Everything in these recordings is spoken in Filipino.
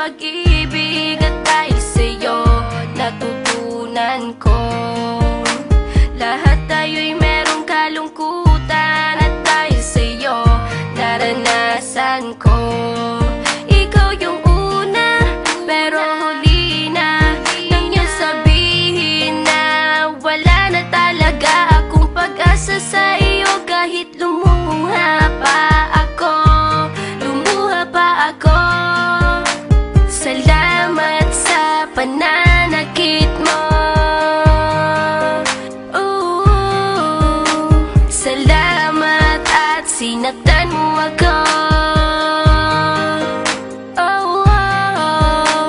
pag-ibig at dahil sa'yo natutunan ko. Lahat tayo'y merong kalungkutan at dahil sa'yo naranasan ko. Ikaw yung una pero huli na nang iyong sabihin na wala na talaga akong pag-asa sa iyo. Kahit lumuha pa ako, salamat sa pananakit mo. Salamat at sinaktan mo ako.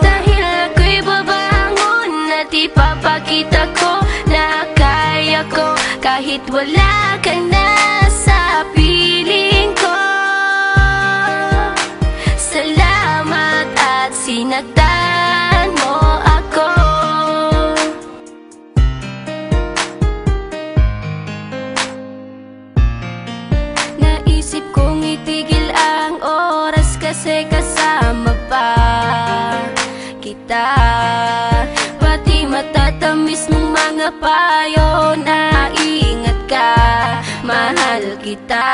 Dahil ako'y babangon at ipapakita ko na kaya ko kahit wala ka na sa piling ko. Salamat at sinaktan mo ako. Naisip kong itigil ang oras kasi kasama pa kita. Pati matatamis mong mga payo na ingat ka, mahal kita.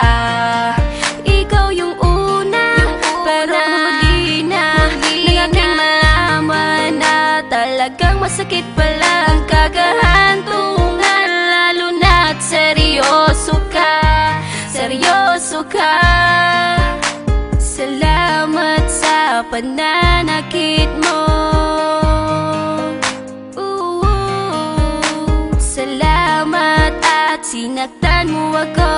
Ikaw yung una pero huli na nang aking malaman na talagang masakit pala ang kagahantungan. Lalo na't seryoso ka, seryoso ka. Salamat sa pananakit mo. Salamat at sinaktan mo ako.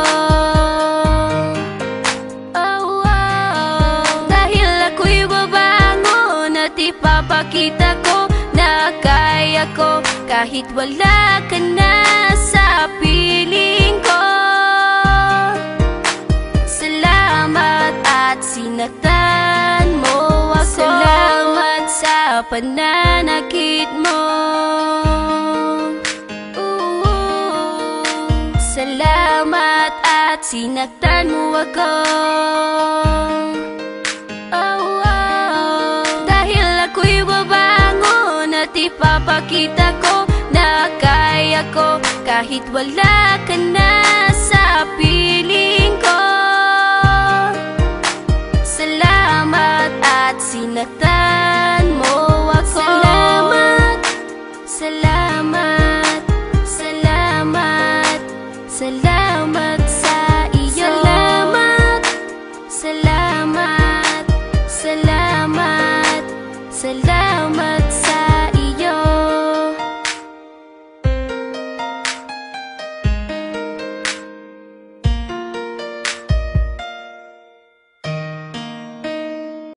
Dahil ako'y babangon at ipapakita ko na kaya ko kahit wala ka na sa piling ko. Salamat at sinaktan mo ako. Salamat sa pananakit mo. Salamat at sinaktan mo ako. Dahil ako'y babangon at ipapakita ko na kaya ko kahit wala ka na sa piling ko. Salamat at sinaktan mo ako. Salamat, salamat, salamat, salamat sa iyo. Salamat, salamat, salamat, salamat.